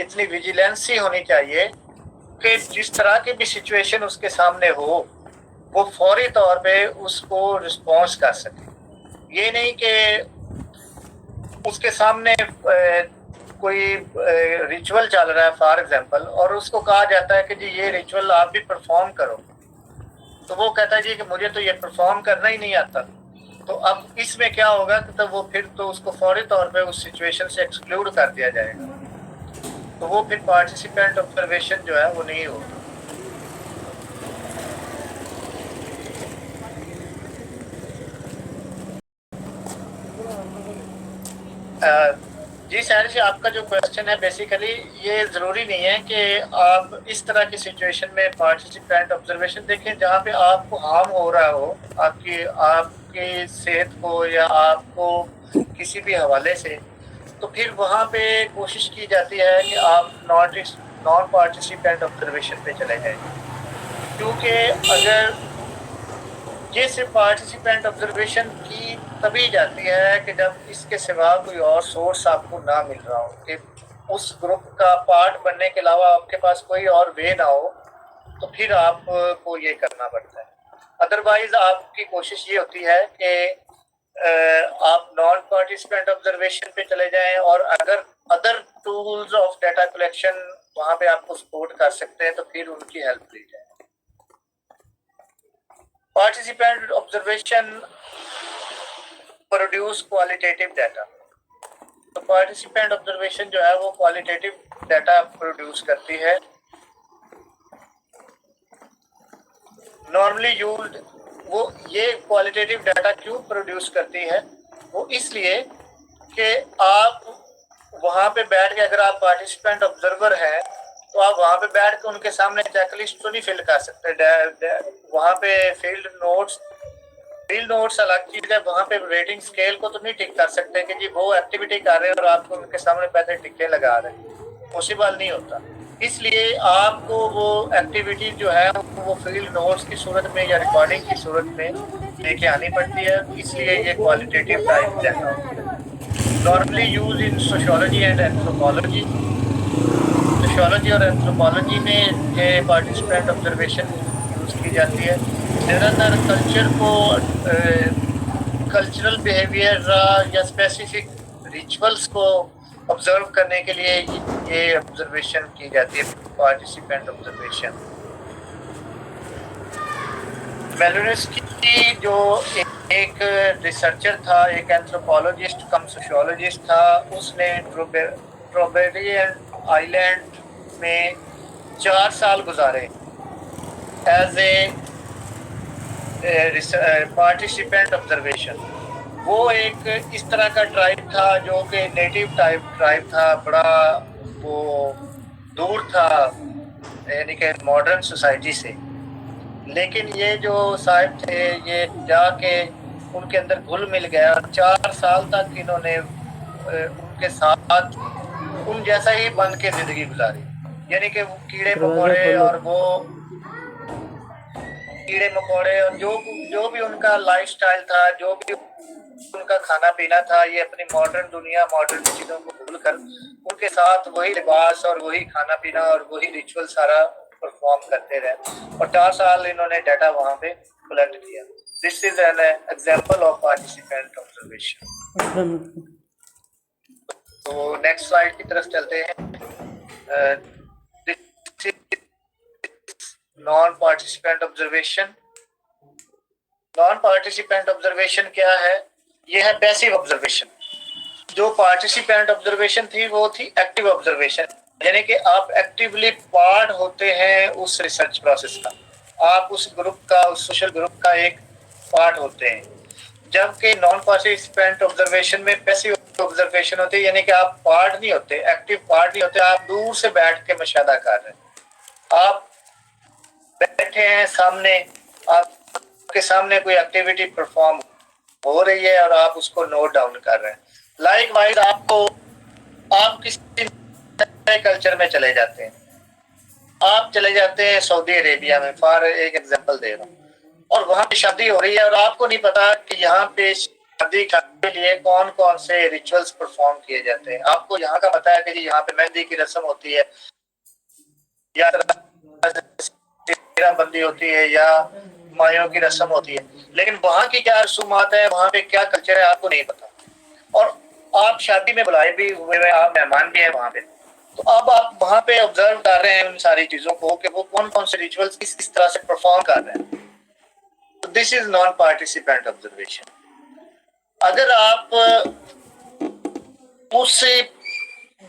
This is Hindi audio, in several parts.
इतनी विजिलेंसी होनी चाहिए कि जिस तरह की भी सिचुएशन उसके सामने हो वो फौरी तौर पे उसको रिस्पॉन्स कर सके। ये नहीं कि उसके सामने कोई रिचुअल चल रहा है फॉर एग्जांपल, और उसको कहा जाता है कि जी ये रिचुअल आप भी परफॉर्म करो, तो वो कहता है जी कि मुझे तो ये परफॉर्म करना ही नहीं आता। तो अब इसमें क्या होगा कि तो वो फिर तो उसको फौरी तौर पे उस सिचुएशन से एक्सक्लूड कर दिया जाएगा, तो वो फिर पार्टिसिपेंट ऑब्जर्वेशन जो है वो नहीं होगा। जी सर जी, आपका जो क्वेश्चन है बेसिकली ये ज़रूरी नहीं है कि आप इस तरह की सिचुएशन में पार्टिसिपेंट ऑब्जर्वेशन देखें जहाँ पे आपको हार्म हो रहा हो आपकी सेहत को या आपको किसी भी हवाले से, तो फिर वहाँ पे कोशिश की जाती है कि आप नॉन पार्टिसिपेंट ऑब्जर्वेशन पे चले जाएं, क्योंकि अगर ये सिर्फ पार्टिसिपेंट ऑब्जर्वेशन की तभी जाती है कि जब इसके सिवा कोई और सोर्स आपको ना मिल रहा हो, कि उस ग्रुप का पार्ट बनने के अलावा आपके पास कोई और वे ना हो, तो फिर आपको ये करना पड़ता है। अदरवाइज आपकी कोशिश ये होती है कि आप नॉन पार्टिसिपेंट ऑब्जर्वेशन पे चले जाएं, और अगर other tools of data collection वहाँ पे आपको सपोर्ट कर सकते हैं तो फिर उनकी हेल्प ली जाए। Participant observation produce qualitative data. तो पार्टिसिपेंट ऑब्जर्वेशन जो है वो क्वालिटेटिव डाटा प्रोड्यूस करती है। नॉर्मली यूज्ड, वो ये क्वालिटेटिव डाटा क्यों प्रोड्यूस करती है, वो इसलिए कि आप वहाँ पे बैठ के, अगर आप पार्टिसिपेंट ऑब्जर्वर हैं तो आप वहाँ पे बैठ के उनके सामने चेकलिस्ट तो नहीं फिल कर सकते। वहाँ पे फील्ड नोट्स अलग चीज है, वहाँ पे रेटिंग स्केल को तो नहीं टिक कर सकते कि जी वो एक्टिविटी कर रहे हैं और आपको उनके सामने पहले टिक्के लगा रहे हैं, पॉसिबल नहीं होता। इसलिए आपको वो एक्टिविटी जो है वो फील्ड नोट्स की सूरत में या रिकॉर्डिंग की सूरत में लेके आनी पड़ती है, इसलिए ये क्वालिटेटिव टाइप डाटा होती है। Normally use in sociology and anthropology. Sociology और एंथ्रोपोलॉजी में ये पार्टिसिपेंट ऑब्जर्वेशन यूज की जाती है। ज़्यादातर कल्चरल बिहेवियर या स्पेसिफिक रिचुअल्स को ऑब्जर्व करने के लिए ये ऑब्जर्वेशन की जाती है, पार्टिसिपेंट ऑब्जर्वेशन। मेलिनोव्स्की जो एक रिसर्चर था, एक एंथ्रोपोलॉजिस्ट कम सोशियोलॉजिस्ट था, उसने ट्रोबेरियन आइलैंड में 4 साल गुजारे एज ए पार्टिसिपेंट ऑब्जर्वेशन। वो एक इस तरह का ट्राइब था जो कि नेटिव ट्राइब था, बड़ा वो दूर था यानी कि मॉडर्न सोसाइटी से, लेकिन ये जो साहिब थे ये जाके उनके अंदर घुल मिल गया। 4 साल तक इन्होंने उनके साथ उन जैसा ही बन के जिंदगी गुजारी, यानी कि वो कीड़े मकोड़े और जो भी उनका लाइफस्टाइल था, जो भी उनका खाना पीना था, ये अपनी मॉडर्न चीजों को भूलकर उनके साथ वही लिबास और वही खाना पीना और वही रिचुअल सारा परफॉर्म करते रहे, और 4 साल इन्होंने डाटा वहां पे कलेक्ट किया। This is an example of participant observation. तो नेक्स्ट स्लाइड की तरफ चलते हैं। Non participant observation. Non participant observation क्या है? यह है पैसिव ऑब्जर्वेशन। जो पार्टिसिपेंट ऑब्जर्वेशन थी वो थी एक्टिव ऑब्जर्वेशन, यानी कि आप एक्टिवली पार्ट होते हैं उस रिसर्च प्रोसेस का, आप उस ग्रुप का, उस सोशल ग्रुप का एक पार्ट होते हैं। जबकि नॉन पार्टिसिपेंट ऑब्जर्वेशन में पैसिव ऑब्जर्वेशन होती है, यानी कि आप पार्ट नहीं होते, एक्टिव पार्ट नहीं होते, आप दूर से बैठ के मुशाहिदा कर रहे हैं। आप बैठे हैं सामने, आपके सामने कोई एक्टिविटी परफॉर्म हो रही है और आप उसको नोट डाउन कर रहे हैं। लाइकवाइज आप किसी नए कल्चर में चले जाते हैं, आप चले जाते हैं सऊदी अरेबिया में, फॉर एक एग्जांपल दे रहा हूँ, और वहां पे शादी हो रही है और आपको नहीं पता कि यहाँ पे शादी के लिए कौन कौन से रिचुअल्स परफॉर्म किए जाते हैं? आपको यहाँ का पता है कि जी यहाँ पे मेहंदी की रस्म होती है या बंदी होती है या मायों की रस्म होती है, लेकिन वहाँ की क्या रसूमात है, वहाँ पे क्या कल्चर है, आपको नहीं पता। और आप शादी में बुलाए भी हुए हैं, आप मेहमान भी हैं वहाँ पे, तो अब आप वहाँ पे ऑब्जर्व कर रहे हैं उन सारी चीजों को कि वो कौन कौन से रिचुअल्स किस तरह से परफॉर्म कर रहे हैं। तो this is non participant observation. अगर आप उससे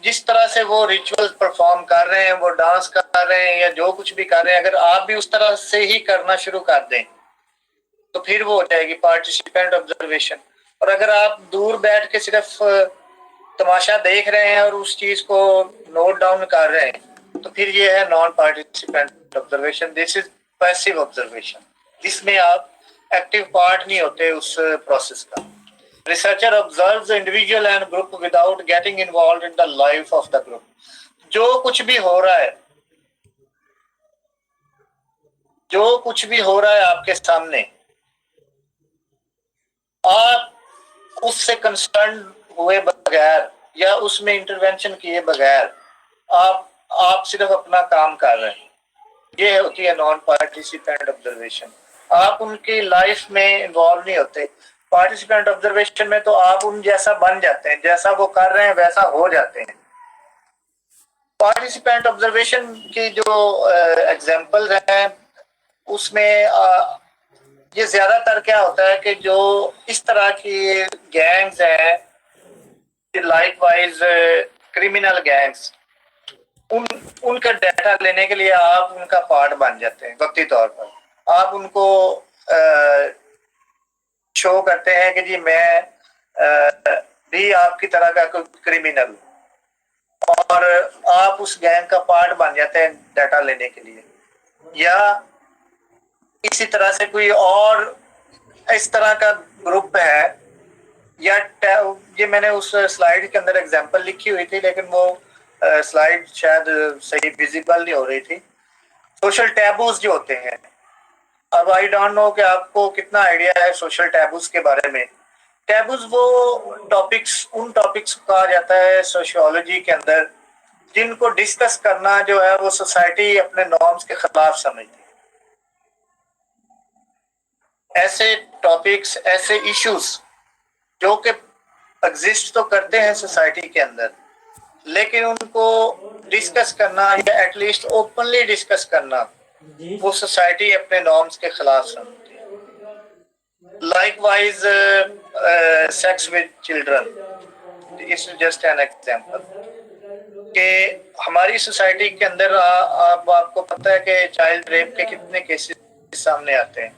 जिस तरह से वो रिचुअल परफॉर्म कर रहे हैं, वो डांस कर रहे हैं या जो कुछ भी कर रहे हैं, अगर आप भी उस तरह से ही करना शुरू कर दें तो फिर वो हो जाएगी पार्टिसिपेंट ऑब्जर्वेशन। और अगर आप दूर बैठ के सिर्फ तमाशा देख रहे हैं और उस चीज को नोट डाउन कर रहे हैं तो फिर ये है non participant observation. This is passive observation, जिसमें आप एक्टिव पार्ट नहीं होते उस प्रोसेस का। Researcher observes the individual and group without getting involved in the life of the group. जो कुछ भी हो रहा है, जो कुछ भी हो रहा है आपके सामने, आप उससे कंसर्न हुए बगैर या उसमें इंटरवेंशन किए बगैर आप सिर्फ अपना काम कर रहे हैं, ये होती है नॉन पार्टिसिपेंट ऑब्जर्वेशन। आप उनकी लाइफ में इन्वॉल्व नहीं होते। पार्टिसिपेंट ऑब्जर्वेशन में तो आप उन जैसा बन जाते हैं, जैसा वो कर रहे हैं वैसा हो जाते हैं। पार्टिसिपेंट ऑब्जर्वेशन की जो एग्जांपल्स हैं उसमें ये ज्यादातर क्या होता है कि जो इस तरह की गैंग्स हैं, लाइकवाइज क्रिमिनल गैंग्स, उनका डाटा लेने के लिए आप उनका पार्ट बन जाते हैं। वक्ती तौर पर आप उनको शो करते हैं कि जी मैं भी आपकी तरह का कोई क्रिमिनल, और आप उस गैंग का पार्ट बन जाते हैं डाटा लेने के लिए। या इसी तरह से कोई और इस तरह का ग्रुप है, या ये मैंने उस स्लाइड के अंदर एग्जांपल लिखी हुई थी लेकिन वो स्लाइड शायद सही विजिबल नहीं हो रही थी। सोशल टैबूज जो होते हैं, अब आई डोंट नो कि आपको कितना आइडिया है सोशल टैबूज के बारे में। टैबूज वो टॉपिक्स, उन टॉपिक्स को कहा जाता है सोशियोलॉजी के अंदर जिनको डिस्कस करना जो है वो सोसाइटी अपने नॉर्म्स के खिलाफ समझती है। ऐसे टॉपिक्स, ऐसे इश्यूज जो कि एग्जिस्ट तो करते हैं सोसाइटी के अंदर, लेकिन उनको डिस्कस करना या एटलीस्ट ओपनली डिस्कस करना वो सोसाइटी अपने नॉर्म्स के खिलाफ समझती है। Likewise sex with children, it's just an example कि हमारी सोसाइटी के अंदर आपको पता है कि चाइल्ड रेप के कितने केसेस सामने आते हैं,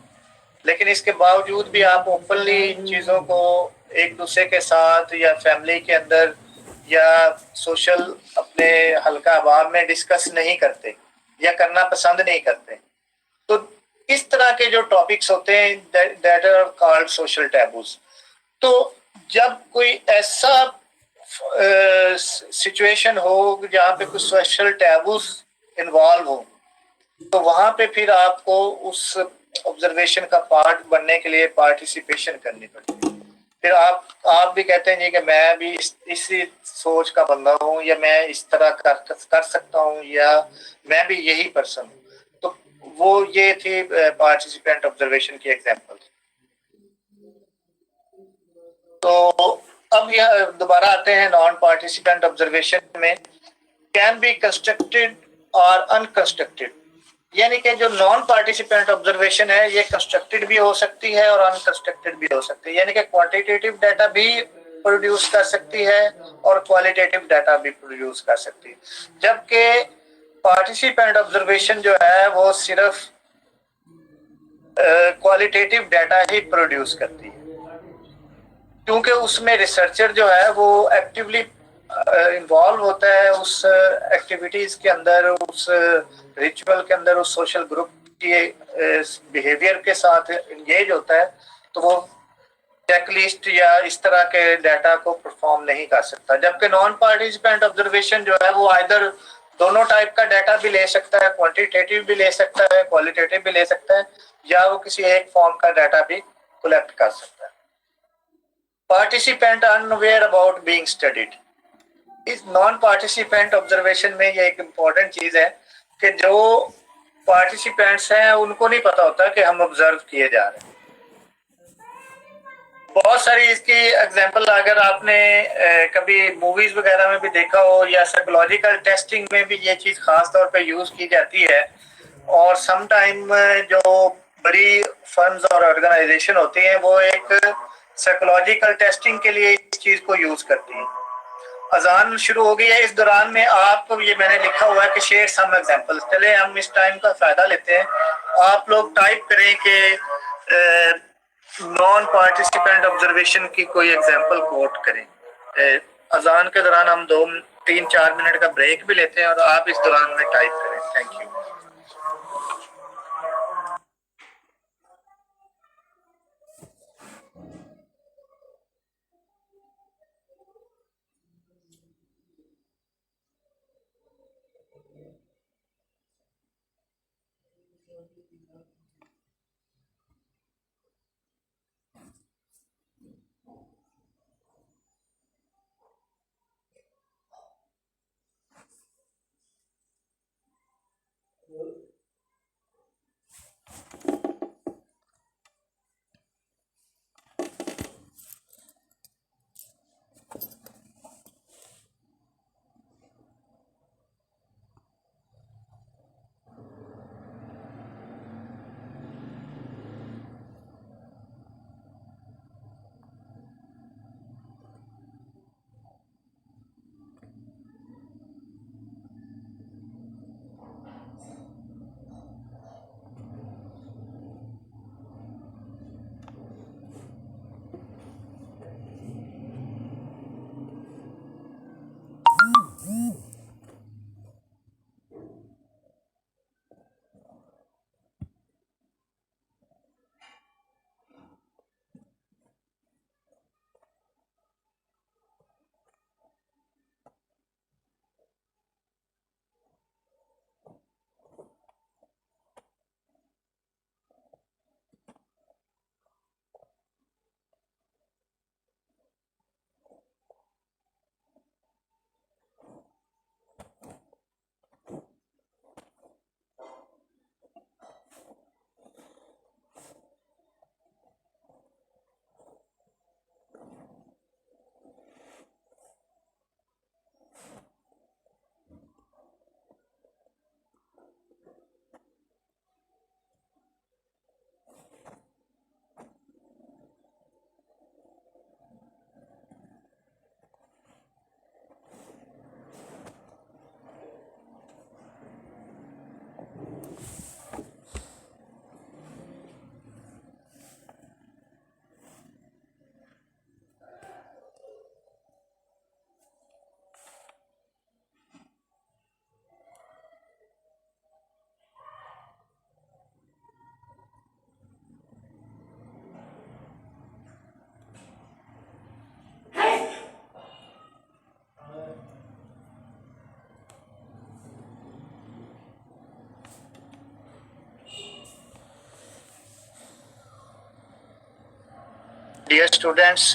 लेकिन इसके बावजूद भी आप ओपनली चीज़ों को एक दूसरे के साथ या फैमिली के अंदर या सोशल अपने हल्का अहबाब में डिस्कस नहीं करते या करना पसंद नहीं करते। तो इस तरह के जो टॉपिक्स होते हैं that are called social taboos. तो जब कोई ऐसा सिचुएशन हो जहाँ पे कुछ सोशल टैबूज इन्वॉल्व हो तो वहां पे फिर आपको उस ऑब्जर्वेशन का पार्ट बनने के लिए पार्टिसिपेशन करनी पड़ती है। फिर आप भी कहते हैं जी कि मैं भी इसी सोच का बंदा हूँ या मैं इस तरह कर सकता हूँ या मैं भी यही पर्सन हूँ। तो वो ये थी पार्टिसिपेंट ऑब्जर्वेशन की एग्जांपल। तो अब यह दोबारा आते हैं नॉन पार्टिसिपेंट ऑब्जर्वेशन में। कैन बी कंस्ट्रक्टेड और अनकंस्ट्रक्टेड, यानी कि जो नॉन पार्टिसिपेंट ऑब्जर्वेशन है ये कंस्ट्रक्टेड भी हो सकती है और अनकंस्ट्रक्टेड भी हो सकती है, यानी कि क्वांटिटेटिव डाटा भी प्रोड्यूस कर सकती है और क्वालिटेटिव डाटा भी प्रोड्यूस कर सकती है। जबकि पार्टिसिपेंट ऑब्जर्वेशन जो है वो सिर्फ क्वालिटेटिव डाटा ही प्रोड्यूस करती है, क्योंकि उसमें रिसर्चर जो है वो एक्टिवली इन्वॉल्व होता है उस एक्टिविटीज के अंदर, उस रिचुअल के अंदर, उस सोशल ग्रुप के बिहेवियर के साथ इंगेज होता है। तो वो चेकलिस्ट या इस तरह के डाटा को परफॉर्म नहीं कर सकता। जबकि नॉन पार्टिसिपेंट ऑब्जर्वेशन जो है वो आइदर दोनों टाइप का डाटा भी ले सकता है, क्वांटिटेटिव भी ले सकता है, क्वालिटेटिव भी ले सकता है, या वो किसी एक फॉर्म का डाटा भी कलेक्ट कर सकता है। Participant unaware about being studied. इस नॉन पार्टिसिपेंट ऑब्जर्वेशन में ये एक इम्पॉर्टेंट चीज है कि जो पार्टिसिपेंट्स हैं उनको नहीं पता होता कि हम ऑब्जर्व किए जा रहे हैं। बहुत सारी इसकी एग्जांपल अगर आपने कभी मूवीज वगैरह में भी देखा हो या साइकोलॉजिकल टेस्टिंग में भी ये चीज खास तौर पे यूज की जाती है। और सम टाइम जो बड़ी फर्म्स और ऑर्गेनाइजेशन होती हैं वो एक साइकोलॉजिकल टेस्टिंग के लिए इस चीज को यूज करती हैं। अजान शुरू हो गई है, इस दौरान में आप, ये मैंने लिखा हुआ है कि शेयर सम एग्जांपल्स। चले हम इस टाइम का फायदा लेते हैं, आप लोग टाइप करें कि नॉन पार्टिसिपेंट ऑब्जर्वेशन की कोई एग्जांपल कोट करें। अजान के दौरान हम 2-3-4 मिनट का ब्रेक भी लेते हैं और आप इस दौरान में टाइप करें। Thank you. डियर स्टूडेंट्स,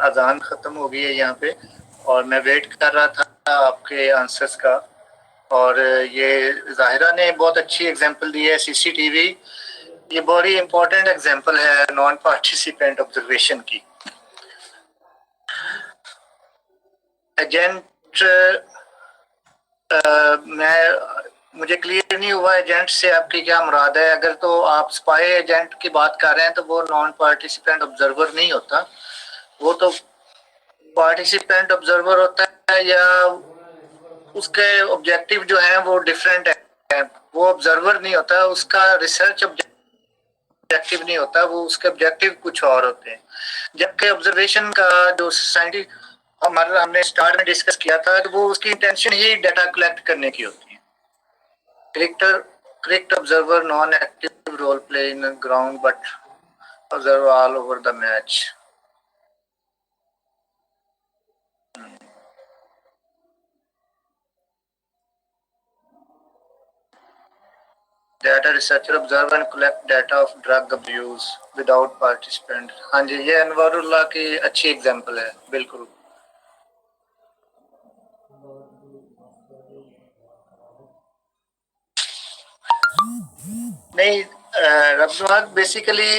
अजान ख़त्म हो गई है यहाँ पे और मैं वेट कर रहा था आपके आंसर्स का। और ये जाहिरा ने बहुत अच्छी एग्जांपल दी है सीसीटीवी। ये बड़ी इंपॉर्टेंट एग्जांपल है नॉन पार्टिसिपेंट ऑब्जर्वेशन की। एजेंट, मुझे क्लियर नहीं हुआ एजेंट से आपकी क्या मुराद है। अगर तो आप स्पाई एजेंट की बात कर रहे हैं तो वो नॉन पार्टिसिपेंट ऑब्जर्वर नहीं होता, वो तो पार्टिसिपेंट ऑब्जर्वर होता है, या उसके ऑब्जेक्टिव जो है वो डिफरेंट है। वो ऑब्जर्वर नहीं होता, उसका रिसर्च ऑब्जेक्टिव नहीं होता, वो उसके ऑब्जेक्टिव कुछ और होते हैं। जबकि ऑब्जर्वेशन का जो साइंटिफिक हमारा हमने स्टार्ट में डिस्कस किया था, तो वो उसकी इंटेंशन ही डाटा कलेक्ट करने की होती है। Correct observer non active role play in ground but observe all over the match. Data researcher observe and collect data of drug abuse without participant. हाँ जी, ये अनवरुल्लाह की अच्छी एग्जांपल है, बिल्कुल। नहीं, रब्नुआत बेसिकली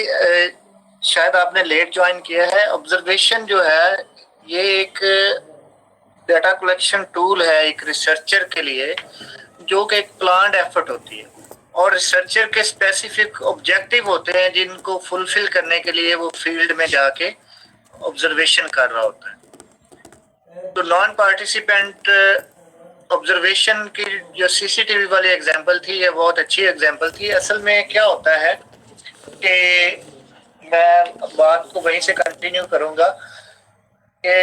शायद आपने लेट ज्वाइन किया है। ऑब्जर्वेशन जो है ये एक डाटा कलेक्शन टूल है एक रिसर्चर के लिए, जो कि एक प्लान्ड एफर्ट होती है और रिसर्चर के स्पेसिफिक ऑब्जेक्टिव होते हैं जिनको फुलफिल करने के लिए वो फील्ड में जाके ऑब्जर्वेशन कर रहा होता है। तो नॉन पार्टिसिपेंट ऑब्जर्वेशन की जो सीसीटीवी वाली एग्जांपल थी, ये बहुत अच्छी एग्जांपल थी। असल में क्या होता है कि मैं बात को वहीं से कंटिन्यू करूंगा कि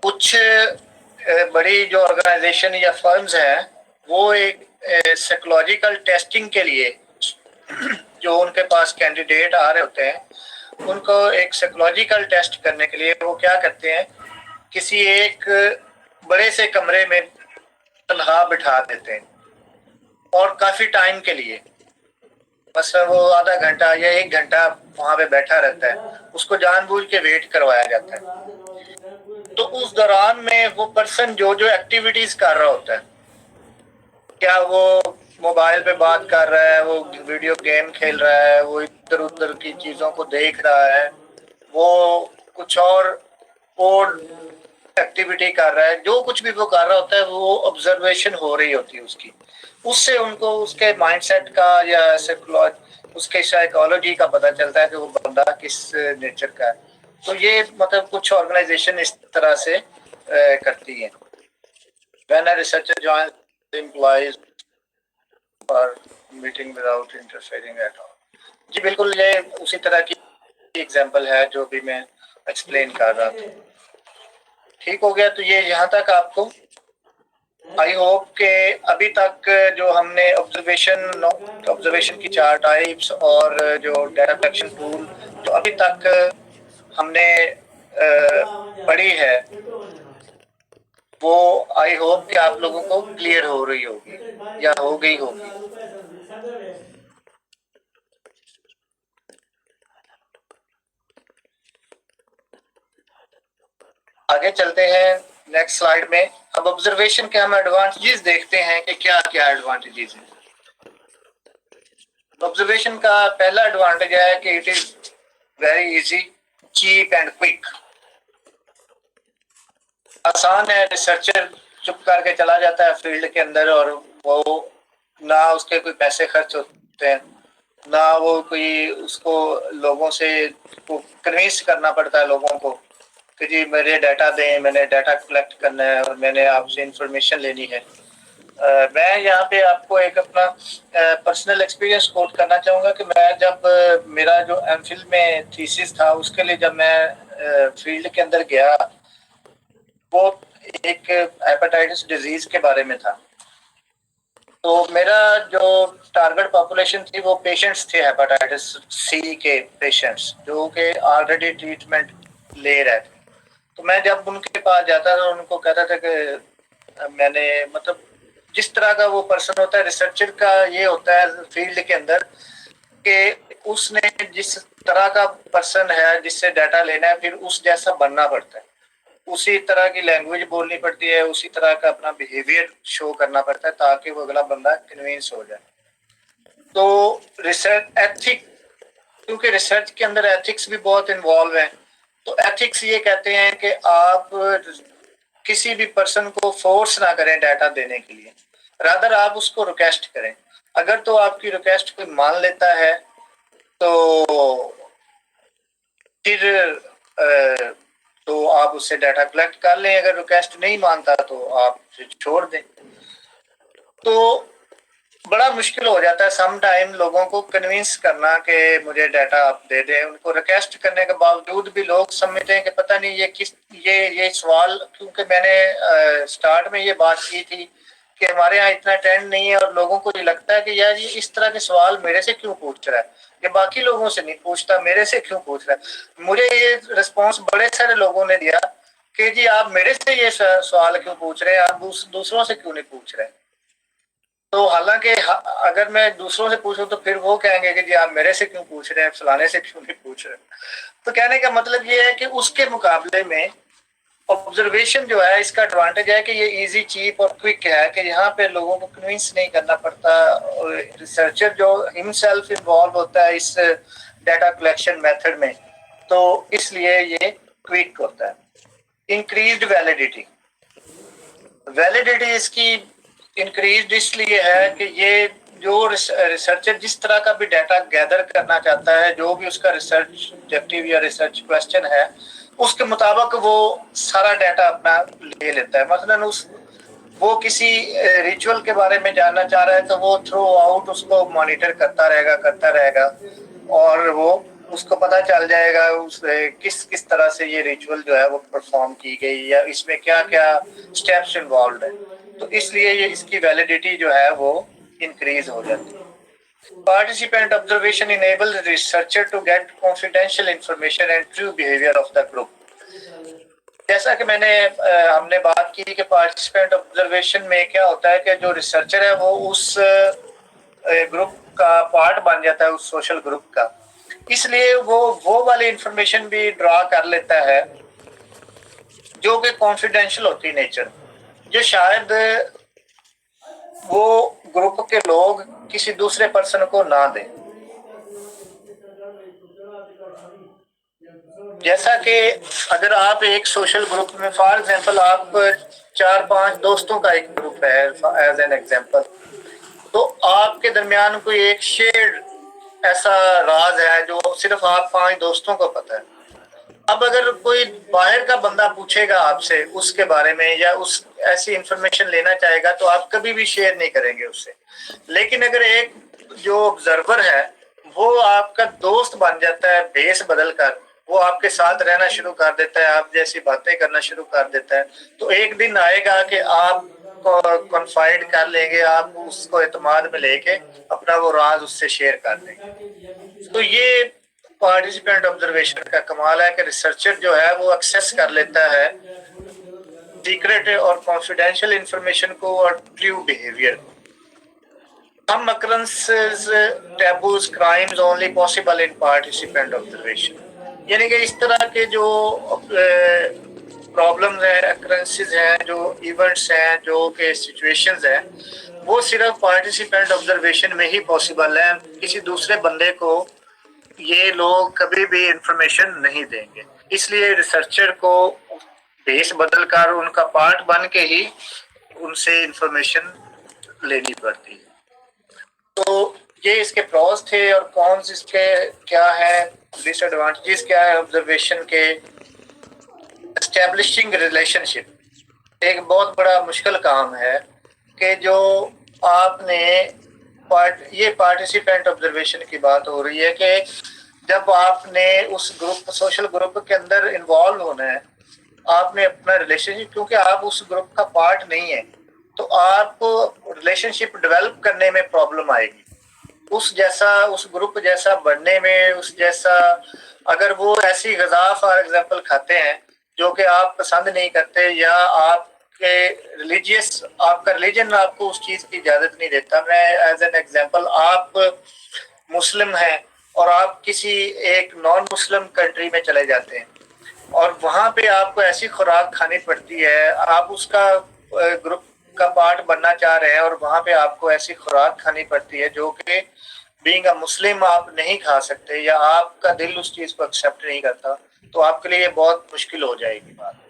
कुछ बड़ी जो ऑर्गेनाइजेशन या फर्म्स हैं वो एक साइकोलॉजिकल टेस्टिंग के लिए जो उनके पास कैंडिडेट आ रहे होते हैं उनको एक साइकोलॉजिकल टेस्ट करने के लिए वो क्या करते हैं, किसी एक बड़े से कमरे में तन्हा बिठा देते हैं और काफी टाइम के लिए, बस वो आधा घंटा या एक घंटा वहां पे बैठा रहता है, उसको जानबूझ के वेट करवाया जाता है। तो उस दौरान में वो पर्सन जो जो एक्टिविटीज कर रहा होता है, क्या वो मोबाइल पे बात कर रहा है, वो वीडियो गेम खेल रहा है, वो इधर उधर की चीजों को देख रहा है, वो कुछ और एक्टिविटी कर रहा है, जो कुछ भी वो कर रहा होता है वो ऑब्जर्वेशन हो रही होती है उसकी। उससे उनको उसके माइंडसेट का या उसके साइकोलॉजी का पता चलता है कि वो बंदा किस नेचर का है। तो ये मतलब कुछ ऑर्गेनाइजेशन इस तरह से करती है। When a researcher joins the employees for meeting without interfering at all। जी बिल्कुल, ये उसी तरह की एग्जांपल है जो भी मैं एक्सप्लेन कर रहा था। ठीक हो गया, तो ये यहाँ तक आपको आई होप के अभी तक जो हमने ऑब्जर्वेशन की 4 टाइप्स और जो डाटा कलेक्शन टूल जो अभी तक हमने पढ़ी है वो आई होप कि आप लोगों को क्लियर हो रही होगी या हो गई होगी। आगे चलते हैं नेक्स्ट स्लाइड में। अब ऑब्जर्वेशन के हम एडवांटेजेस देखते हैं कि क्या क्या एडवांटेजेस हैं। ऑब्जर्वेशन का पहला एडवांटेज है कि it is very easy, cheap and quick. आसान है, रिसर्चर चुप करके चला जाता है फील्ड के अंदर और वो ना उसके कोई पैसे खर्च होते हैं, ना वो कोई उसको लोगों से कन्विंस करना पड़ता है लोगों को कि जी मेरे डाटा दें, मैंने डाटा कलेक्ट करना है और मैंने आपसे इंफॉर्मेशन लेनी है। मैं यहाँ पे आपको एक अपना पर्सनल एक्सपीरियंस कोट करना चाहूँगा कि मैं जब मेरा जो एमफिल में थीसिस था उसके लिए जब मैं फील्ड के अंदर गया, वो एक हेपेटाइटिस डिजीज के बारे में था। तो मेरा जो टारगेट पॉपुलेशन थी वो पेशेंट्स थे, हेपेटाइटिस सी के पेशेंट्स जो कि ऑलरेडी ट्रीटमेंट ले रहे थे। तो मैं जब उनके पास जाता था उनको कहता था कि मैंने मतलब जिस तरह का वो पर्सन होता है, रिसर्चर का ये होता है फील्ड के अंदर कि उसने जिस तरह का पर्सन है जिससे डाटा लेना है फिर उस जैसा बनना पड़ता है, उसी तरह की लैंग्वेज बोलनी पड़ती है, उसी तरह का अपना बिहेवियर शो करना पड़ता है ताकि वो अगला बंदा कन्विंस हो जाए। तो रिसर्च एथिक, क्योंकि रिसर्च के अंदर एथिक्स भी बहुत इन्वॉल्व है, तो एथिक्स ये कहते हैं कि आप किसी भी पर्सन को फोर्स ना करें डाटा देने के लिए, रादर आप उसको रिक्वेस्ट करें। अगर तो आपकी रिक्वेस्ट कोई मान लेता है तो फिर तो आप उससे डाटा कलेक्ट कर लें, अगर रिक्वेस्ट नहीं मानता तो आप छोड़ दें। तो बड़ा मुश्किल हो जाता है सम टाइम लोगों को कन्विंस करना कि मुझे डाटा आप दे दें। उनको रिक्वेस्ट करने के बावजूद भी लोग समझते हैं कि पता नहीं ये सवाल, क्योंकि मैंने स्टार्ट में ये बात की थी कि हमारे यहाँ इतना ट्रेंड नहीं है और लोगों को ये लगता है कि यार ये इस तरह के सवाल मेरे से क्यों पूछ रहा है, ये बाकी लोगों से नहीं पूछता, मेरे से क्यों पूछ रहा है। मुझे ये रिस्पॉन्स बड़े सारे लोगों ने दिया कि जी आप मेरे से ये सवाल क्यों पूछ रहे हैं, आप दूसरों से क्यों नहीं पूछ रहे। तो हालांकि अगर मैं दूसरों से पूछूं तो फिर वो कहेंगे कि जी आप मेरे से क्यों पूछ रहे हैं, फलाने से क्यों नहीं पूछ रहे। तो कहने का मतलब ये है कि उसके मुकाबले में ऑब्जर्वेशन जो है, इसका एडवांटेज है कि ये इजी, चीप और क्विक है कि यहाँ पे लोगों को कन्विंस नहीं करना पड़ता। रिसर्चर जो हिमसेल्फ इन्वॉल्व होता है इस डाटा कलेक्शन मेथड में, तो इसलिए ये क्विक होता है। इंक्रीज्ड वैलिडिटी, वैलिडिटी इसकी इंक्रीज इसलिए है कि ये जो रिसर्चर जिस तरह का भी डाटा गैदर करना चाहता है, जो भी उसका रिसर्च ऑब्जेक्टिव या रिसर्च क्वेश्चन है, उसके मुताबिक वो सारा डाटा अपना ले लेता है। मसलन वो किसी रिचुअल के बारे में जानना चाह रहा है तो वो थ्रू आउट उसको मॉनिटर करता रहेगा और वो उसको पता चल जाएगा उस किस किस तरह से ये रिचुअल जो है वो परफॉर्म की गई या इसमें क्या क्या स्टेप्स इन्वॉल्व है। तो इसलिए ये इसकी वैलिडिटी जो है वो इंक्रीज हो जाती है। Participant observation enable the researcher to get confidential information and true behavior of the group. जैसा कि हमने बात की कि पार्टिसिपेंट ऑब्जर्वेशन में क्या होता है कि जो रिसर्चर है वो उस ग्रुप का पार्ट बन जाता है, उस सोशल ग्रुप का, इसलिए वो वाली इंफॉर्मेशन भी ड्रा कर लेता है जो कि कॉन्फिडेंशियल होती नेचर, जो शायद वो ग्रुप के लोग किसी दूसरे पर्सन को ना दें। जैसा कि अगर आप एक सोशल ग्रुप में, फॉर एग्जांपल आप 4-5 दोस्तों का एक ग्रुप है एज एन एग्जांपल, तो आपके दरमियान कोई एक शेयर्ड ऐसा राज है जो सिर्फ आप 5 दोस्तों को पता है। अब अगर कोई बाहर का बंदा पूछेगा आपसे उसके बारे में या उस ऐसी इंफॉर्मेशन लेना चाहेगा तो आप कभी भी शेयर नहीं करेंगे उससे। लेकिन अगर एक जो ऑब्जर्वर है वो आपका दोस्त बन जाता है, भेस बदल कर वो आपके साथ रहना शुरू कर देता है, आप जैसी बातें करना शुरू कर देता है, तो एक दिन आएगा कि आप कॉन्फाइड कर लेंगे, आप उसको एतमाद में लेके अपना वो राज उससे शेयर कर देंगे। तो ये पार्टिसिपेंट ऑब्जर्वेशन का कमाल है कि रिसर्चर जो है वो एक्सेस कर लेता है सीक्रेट और कॉन्फिडेंशियल इंफॉर्मेशन को और ट्रू बिहेवियर को। Some occurrences, taboos, crimes only possible in participant observation. यानी कि इस तरह के जो प्रॉब्लम्स हैं, अक्रेंसेस हैं, जो इवेंट्स हैं, जो के सिचुएशंस हैं, वो सिर्फ पार्टिसिपेंट ऑब्जर्वेशन में ही पॉसिबल है। किसी दूसरे बंदे को ये लोग कभी भी इंफॉर्मेशन नहीं देंगे, इसलिए रिसर्चर को भेस बदल कर उनका पार्ट बन के ही उनसे इंफॉर्मेशन लेनी पड़ती है। तो ये इसके प्रॉस थे और कॉन्स इसके क्या है, डिसएडवांटेजेस क्या है ऑब्जर्वेशन के। एस्टेब्लिशिंग रिलेशनशिप एक बहुत बड़ा मुश्किल काम है कि जो आपने ये पार्टिसिपेंट ऑब्जर्वेशन की बात हो रही है कि जब आपने उस ग्रुप, सोशल ग्रुप के अंदर इन्वॉल्व होना है, आपने अपना रिलेशनशिप, क्योंकि आप उस ग्रुप का पार्ट नहीं है तो आपको रिलेशनशिप डेवलप करने में प्रॉब्लम आएगी। उस ग्रुप जैसा बनने में, उस जैसा अगर वो ऐसी गज़ा फॉर एग्जांपल खाते हैं जो कि आप पसंद नहीं करते या आपके आपका रिलीजन आपको उस चीज की इजाजत नहीं देता। मैं एज एन एग्जांपल, आप मुस्लिम हैं और आप किसी एक नॉन मुस्लिम कंट्री में चले जाते हैं और वहां पे आपको ऐसी खुराक खानी पड़ती है, आप उसका ग्रुप का पार्ट बनना चाह रहे हैं और वहां पे आपको ऐसी खुराक खानी पड़ती है जो कि बीइंग अ मुस्लिम आप नहीं खा सकते या आपका दिल उस चीज को एक्सेप्ट नहीं करता, तो आपके लिए बहुत मुश्किल हो जाएगी बात।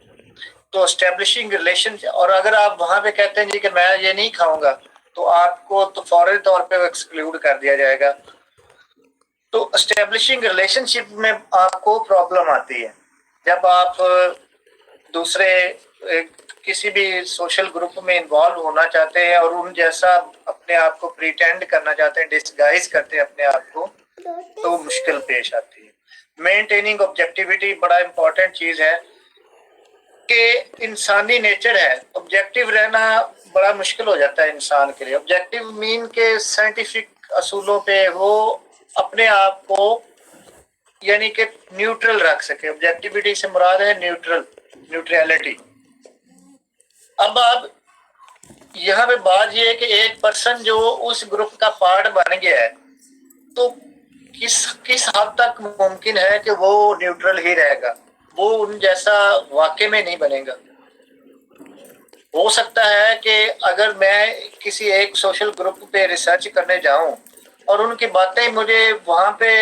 तो एस्टेब्लिशिंग रिलेशन, और अगर आप वहां पे कहते हैं जी कि मैं ये नहीं खाऊंगा तो आपको तो फौरी तौर पे एक्सक्लूड कर दिया जाएगा। तो एस्टेब्लिशिंग रिलेशनशिप में आपको प्रॉब्लम आती है जब आप दूसरे किसी भी सोशल ग्रुप में इन्वॉल्व होना चाहते हैं और उन जैसा अपने आप को प्रिटेंड करना चाहते हैं, डिस्गाइज करते हैं अपने आप को, तो मुश्किल पेश आती है। मेंटेनिंग ऑब्जेक्टिविटी बड़ा इंपॉर्टेंट चीज है कि इंसानी नेचर है, ऑब्जेक्टिव रहना बड़ा मुश्किल हो जाता है इंसान के लिए। ऑब्जेक्टिव मीन के साइंटिफिक असूलों पे वो अपने आप को यानी कि न्यूट्रल रख सके। ऑब्जेक्टिविटी से मुराद है न्यूट्रलिटी। अब आप यहाँ पे बात ये है कि एक पर्सन जो उस ग्रुप का पार्ट बन गया है, तो किस किस हद तक मुमकिन है कि वो न्यूट्रल ही रहेगा, वो उन जैसा वाकई में नहीं बनेगा। हो सकता है कि अगर मैं किसी एक सोशल ग्रुप पे रिसर्च करने जाऊं और उनकी बातें मुझे वहां पे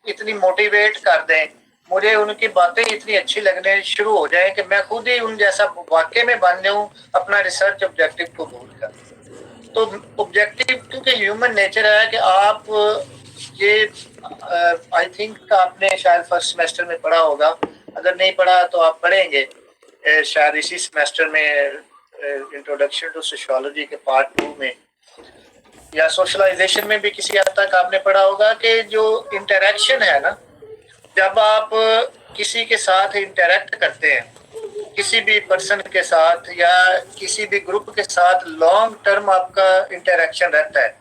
इतनी मोटिवेट कर दें, मुझे उनकी बातें इतनी अच्छी लगने शुरू हो जाए कि मैं खुद ही उन जैसा वाकई में बन जाऊं, अपना रिसर्च ऑब्जेक्टिव को भूल कर। तो ऑब्जेक्टिव क्योंकि ह्यूमन नेचर है कि आप ये आई थिंक आपने शायद फर्स्ट सेमेस्टर में पढ़ा होगा, अगर नहीं पढ़ा तो आप पढ़ेंगे शायद इसी सेमेस्टर में, इंट्रोडक्शन टू सोशियोलॉजी के पार्ट 2 में, या सोशलाइजेशन में भी किसी हद तक आपने पढ़ा होगा कि जो इंटरेक्शन है ना, जब आप किसी के साथ इंटरेक्ट करते हैं, किसी भी पर्सन के साथ या किसी भी ग्रुप के साथ लॉन्ग टर्म आपका इंटरेक्शन रहता है,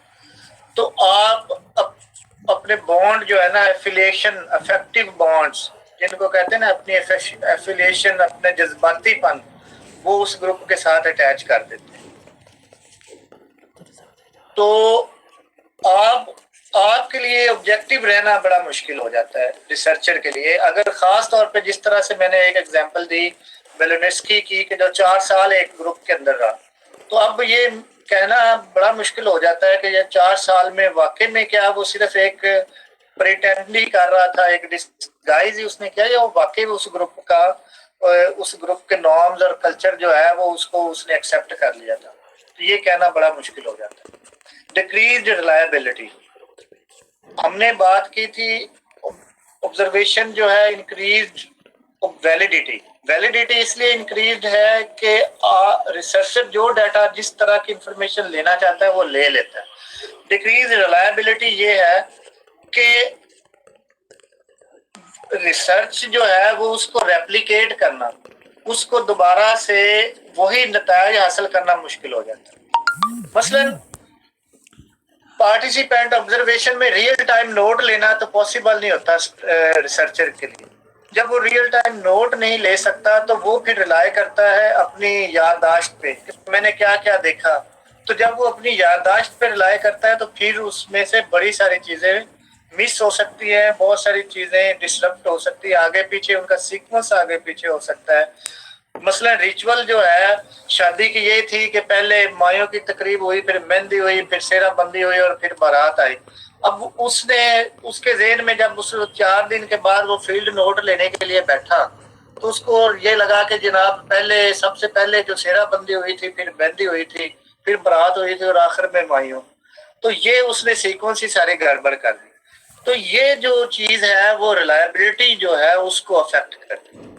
तो आप अपने बॉन्ड जो है ना, एफिलिएशन, अफेक्टिव बॉन्ड्स जिनको कहते हैं ना, अपनी एफिलिएशन, अपने जज्बातीपन, वो उस ग्रुप के साथ अटैच कर देते हैं। तो आपके लिए ऑब्जेक्टिव रहना बड़ा मुश्किल हो जाता है रिसर्चर के लिए, अगर खास तौर पे जिस तरह से मैंने एक एग्जांपल दी बेलोनेस्की की कि जो 4 साल एक ग्रुप के अंदर रहा, तो अब ये कहना बड़ा मुश्किल हो जाता है कि ये 4 साल में वाकई में क्या वो सिर्फ एक प्रिटेंड ही कर रहा था, एक डिस्गाइज ही उसने किया, या वो वाकई उस ग्रुप का, उस ग्रुप के नॉर्म्स और कल्चर जो है वो उसको उसने एक्सेप्ट कर लिया था। तो ये कहना बड़ा मुश्किल हो जाता है। डिक्रीज्ड रिलायबिलिटी, हमने बात की थी ऑब्जर्वेशन जो है इंक्रीज्ड वैलिडिटी। वैलिडिटी इसलिए इंक्रीज्ड है कि रिसर्चर जो डाटा, जिस तरह की इंफॉर्मेशन लेना चाहता है वो ले लेता है। डिक्रीज रिलायबिलिटी ये है कि रिसर्च जो है वो उसको रेप्लिकेट करना, उसको दोबारा से वही नतीजा हासिल करना मुश्किल हो जाता है। मसलन पार्टिसिपेंट ऑब्जर्वेशन में रियल टाइम नोट लेना तो पॉसिबल नहीं होता रिसर्चर के लिए। जब वो रियल टाइम नोट नहीं ले सकता तो वो फिर रिलाय करता है अपनी याददाश्त पे, मैंने क्या क्या देखा। तो जब वो अपनी याददाश्त पे रिलाय करता है तो फिर उसमें से बड़ी सारी चीजें मिस हो सकती है, बहुत सारी चीजें डिस्टर्ब हो सकती है, आगे पीछे उनका सीक्वेंस आगे पीछे हो सकता है। मसलन रिचुअल जो है शादी की ये थी कि पहले मायों की तकरीब हुई, फिर मेहंदी हुई, फिर सेरा बंदी हुई और फिर बारात आई। अब उसने उसके ज़हन में जब उस 4 दिन के बाद वो फील्ड नोट लेने के लिए बैठा तो उसको ये लगा कि जनाब पहले, सबसे पहले जो सेरा बंदी हुई थी, फिर मेहंदी हुई थी, फिर बारात हुई थी और आखिर में मायों। तो ये उसने सीक्वेंस ही सारे गड़बड़ कर दी। तो ये जो चीज है वो रिलायबिलिटी जो है उसको अफेक्ट करती है,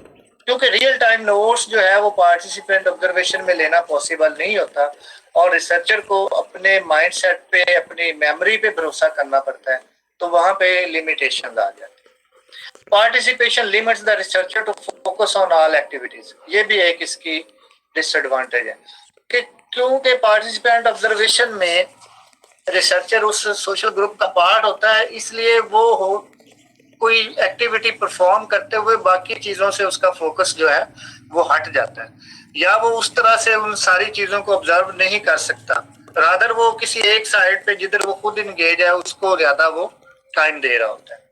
क्योंकि रियल टाइम नोट्स जो है वो पार्टिसिपेंट ऑब्जर्वेशन में लेना पॉसिबल नहीं होता और रिसर्चर को अपने माइंडसेट पे, अपनी मेमोरी पे भरोसा करना पड़ता है, तो वहां पे लिमिटेशन आ जाती है। Participation limits the researcher to focus on all activities, ये भी एक इसकी डिसएडवांटेज है कि क्योंकि पार्टिसिपेंट ऑब्जर्वेशन में रिसर्चर उस सोशल ग्रुप का पार्ट होता है, इसलिए वो कोई एक्टिविटी परफॉर्म करते हुए बाकी चीजों से उसका फोकस जो है वो हट जाता है, या वो उस तरह से उन सारी चीजों को ऑब्जर्व नहीं कर सकता, रादर वो किसी एक साइड पे जिधर वो खुद इंगेज है उसको ज्यादा वो टाइम दे रहा होता है।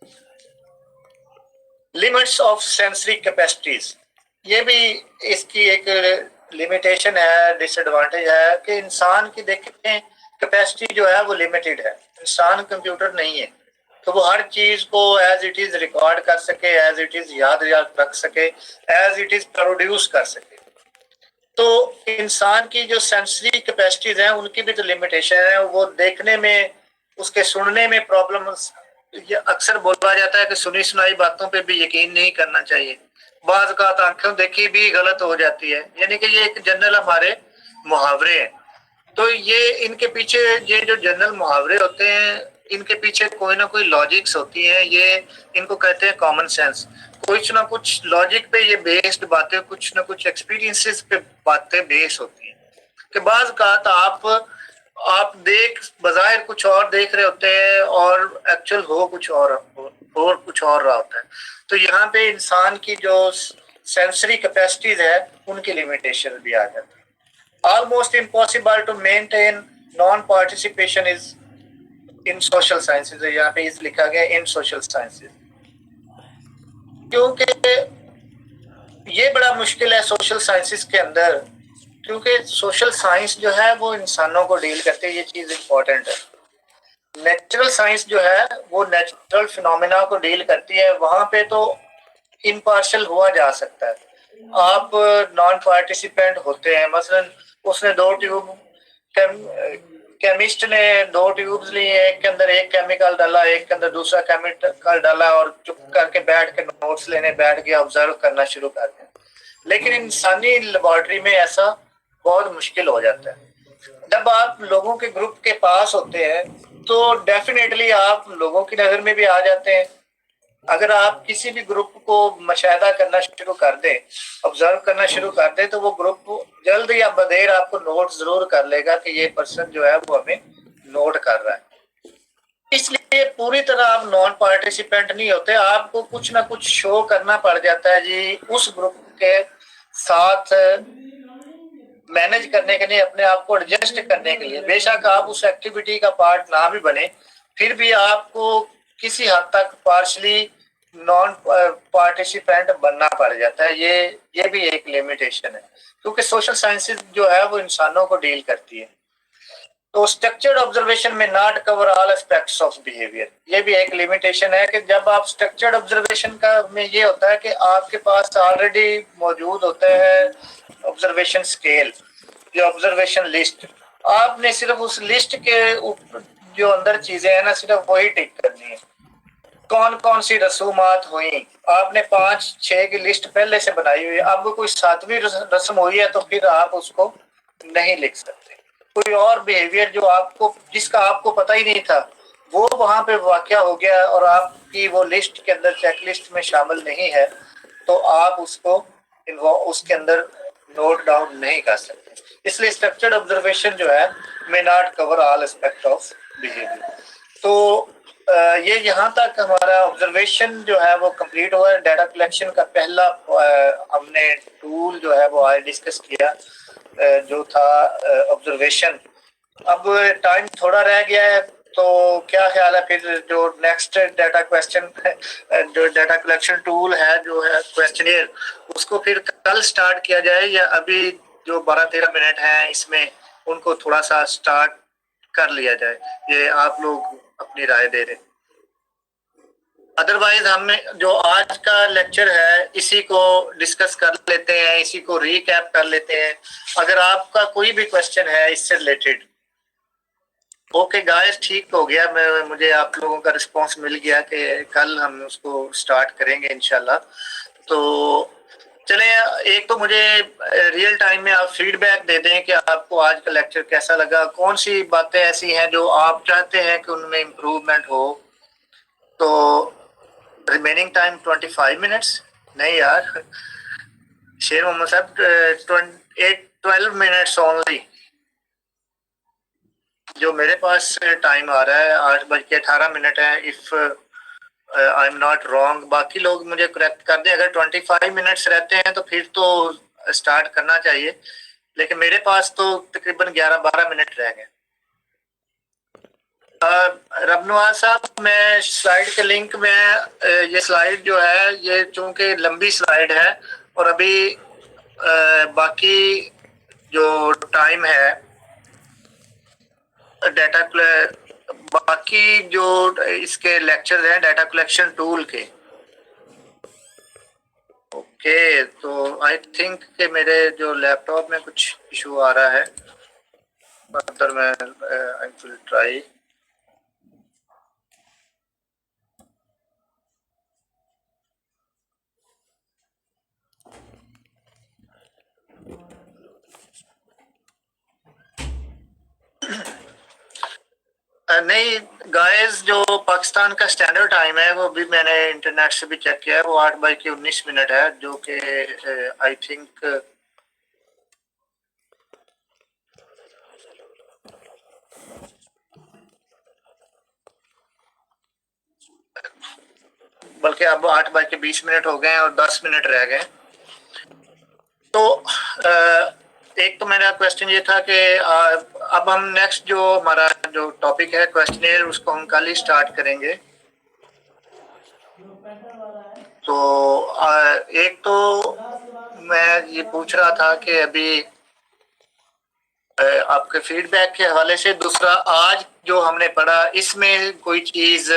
लिमिट्स ऑफ सेंसरी कैपेसिटीज, ये भी इसकी एक लिमिटेशन है, डिसएडवांटेज है कि इंसान की देखें कैपेसिटी जो है वो लिमिटेड है। इंसान कंप्यूटर नहीं है, तो वो हर चीज को एज इट इज रिकॉर्ड कर सके, एज इट इज याद रख सके, एज इट इज प्रोड्यूस कर सके। तो इंसान की जो सेंसरी कैपेसिटीज हैं उनकी भी तो लिमिटेशन है। वो देखने में, उसके सुनने में प्रॉब्लम, अक्सर बोला जाता है कि सुनी सुनाई बातों पे भी यकीन नहीं करना चाहिए, बाज का आंखों देखी भी गलत हो जाती है, यानी कि ये एक जनरल हमारे मुहावरे हैं। तो ये इनके पीछे, ये जो जनरल मुहावरे होते हैं इनके पीछे कोई ना कोई लॉजिक्स होती है, ये इनको कहते हैं कॉमन सेंस। कुछ ना कुछ लॉजिक पे ये बेस्ड बातें, कुछ ना कुछ एक्सपीरियंसेस पे बातें बेस होती हैं कि बाज का आप देख बजाय कुछ और देख रहे होते हैं और एक्चुअल हो कुछ और रहा होता है। तो यहाँ पे इंसान की जो सेंसरी कैपेसिटीज है उनकी लिमिटेशन भी आ जाती है। almost impossible to maintain non-participation is in social sciences. यहाँ पे इस लिखा गया in social sciences, क्योंकि ये बड़ा मुश्किल है सोशल साइंसेस के अंदर, क्योंकि सोशल साइंस जो है वो इंसानों को डील करती है, ये चीज इंपॉर्टेंट है। नेचुरल साइंस जो है वो नेचुरल फिनोमेना को डील करती है, वहां पे तो इम्पार्शल हुआ जा सकता है। आप नॉन पार्टिसिपेंट होते हैं, मसलन उसने दो ट्यूब, केमिस्ट ने दो ट्यूब्स ली, एक के अंदर एक केमिकल डाला, एक के अंदर दूसरा केमिकल डाला, और चुप करके बैठ के नोट्स लेने बैठ गया, ऑब्जर्व करना शुरू कर दिया। लेकिन इंसानी लेबोरेटरी में ऐसा बहुत मुश्किल हो जाता है। जब आप लोगों के ग्रुप के पास होते हैं तो डेफिनेटली आप लोगों की नजर में भी आ जाते हैं। अगर आप किसी भी ग्रुप को मुशाहिदा करना शुरू कर दें, ऑब्जर्व करना शुरू कर दें, तो वो ग्रुप जल्द या बदेर आपको नोट जरूर कर लेगा कि ये पर्सन जो है वो हमें नोट कर रहा है। इसलिए पूरी तरह आप नॉन पार्टिसिपेंट नहीं होते, आपको कुछ ना कुछ शो करना पड़ जाता है जी, उस ग्रुप के साथ मैनेज करने के लिए, अपने आप को एडजस्ट करने के लिए। बेशक आप उस एक्टिविटी का पार्ट ना भी बने, फिर भी आपको किसी हद तक पार्शली नॉन पार्टिसिपेंट बनना पड़ जाता है। ये भी एक लिमिटेशन है, क्योंकि सोशल साइंसेज जो है वो इंसानों को डील करती है। तो स्ट्रक्चर्ड ऑब्जर्वेशन में not cover all aspects of behaviour, ये भी एक लिमिटेशन है कि जब आप स्ट्रक्चर्ड ऑब्जर्वेशन का में ये होता है कि आपके पास ऑलरेडी मौजूद होता है ऑब्जर्वेशन स्केल या ऑब्जर्वेशन लिस्ट, आपने सिर्फ उस लिस्ट के जो अंदर चीजें हैं ना, सिर्फ वही टिक करनी है। कौन कौन सी रसूमात हुई, आपने 5-6 की लिस्ट पहले से बनाई हुई है, अब कोई 7वीं रस्म हुई है तो फिर आप उसको नहीं लिख सकते। कोई और बिहेवियर जो आपको, जिसका आपको पता ही नहीं था, वो वहां पे वाकया हो गया और आपकी वो लिस्ट के अंदर, चेक लिस्ट में शामिल नहीं है, तो आप उसको उसके अंदर नोट डाउन नहीं कर सकते। इसलिए स्ट्रक्चर्ड ऑब्जर्वेशन जो है may not cover all aspect of behaviour. तो ये यहाँ तक हमारा ऑब्जर्वेशन जो है वो कंप्लीट हुआ है। डाटा कलेक्शन का पहला हमने टूल जो है वो आज डिस्कस किया, जो था ऑब्जर्वेशन। अब टाइम थोड़ा रह गया है, तो क्या ख्याल है फिर जो नेक्स्ट डाटा क्वेश्चन, जो डाटा कलेक्शन टूल है जो है क्वेश्चनियर, उसको फिर कल स्टार्ट किया जाए, या अभी जो 12-13 मिनट हैं इसमें उनको थोड़ा सा स्टार्ट कर लिया जाए? ये आप लोग अपनी राय दे रहे। अदरवाइज हम जो आज का लेक्चर है इसी को डिस्कस कर लेते हैं, इसी को रीकैप कर लेते हैं। अगर आपका कोई भी क्वेश्चन है इससे रिलेटेड। ओके गाइस, ठीक हो गया, मुझे आप लोगों का रिस्पांस मिल गया कि कल हम उसको स्टार्ट करेंगे इंशाल्लाह। तो चले, एक तो मुझे रियल टाइम में आप फीडबैक दे दें कि आपको आज का लेक्चर कैसा लगा, कौन सी बातें ऐसी हैं जो आप चाहते हैं कि उनमें इम्प्रूवमेंट हो। तो रिमेनिंग टाइम 25 मिनट्स नहीं यार शेर मोहम्मद साहब, 12 मिनट्स ओनली जो मेरे पास टाइम आ रहा है। 8:18 है, if I am not wrong. बाकी लोग मुझे करेक्ट कर दें, अगर 25 मिनट्स रहते हैं तो फिर तो स्टार्ट करना चाहिए, लेकिन मेरे पास तो तकरीबन 11-12 मिनट रह गए। रबनवाज साहब, मैं स्लाइड के लिंक में, ये स्लाइड जो है ये चूंकि लंबी स्लाइड है और अभी बाकी जो टाइम है डाटा, बाकी जो इसके लेक्चर हैं डाटा कलेक्शन टूल के। ओके, तो आई थिंक कि मेरे जो लैपटॉप में कुछ इशू आ रहा है, मतलब मैं आई विल ट्राई। नहीं गाइस, जो पाकिस्तान का स्टैंडर्ड टाइम है वो भी मैंने इंटरनेट से भी चेक किया है, वो 8:19 है, जो कि आई थिंक बल्कि अब 8:20 हो गए हैं और 10 मिनट रह गए। तो एक तो मेरा क्वेश्चन ये था कि अब हम नेक्स्ट जो हमारा जो टॉपिक है क्वेश्चनेयर, उसको हम कल ही स्टार्ट करेंगे। तो एक तो मैं ये पूछ रहा था कि अभी आपके फीडबैक के हवाले से, दूसरा आज जो हमने पढ़ा इसमें कोई चीज़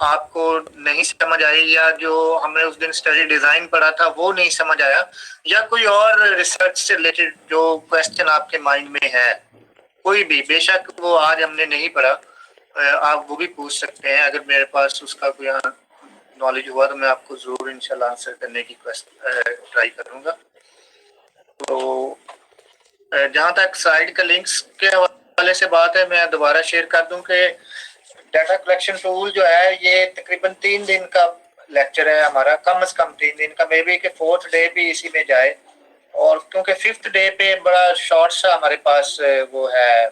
आपको नहीं समझ आई, या जो हमने उस दिन स्टडी डिज़ाइन पढ़ा था वो नहीं समझ आया, या कोई और रिसर्च से रिलेटेड जो क्वेश्चन आपके माइंड में है, कोई भी, बेशक वो आज हमने नहीं पढ़ा, आप वो भी पूछ सकते हैं। अगर मेरे पास उसका कोई नॉलेज हुआ तो मैं आपको ज़रूर इंशाल्लाह आंसर करने की ट्राई करूँगा। तो जहाँ तक साइड का लिंक्स के हवाले से बात है, मैं दोबारा शेयर कर दूं कि डाटा कलेक्शन टूल जो है ये तकरीबन 3 दिन का लेक्चर है हमारा, कम से कम 3 दिन का, मे बी कि 4th डे भी इसी में जाए। और क्योंकि 5th डे पे बड़ा शॉर्ट सा हमारे पास वो है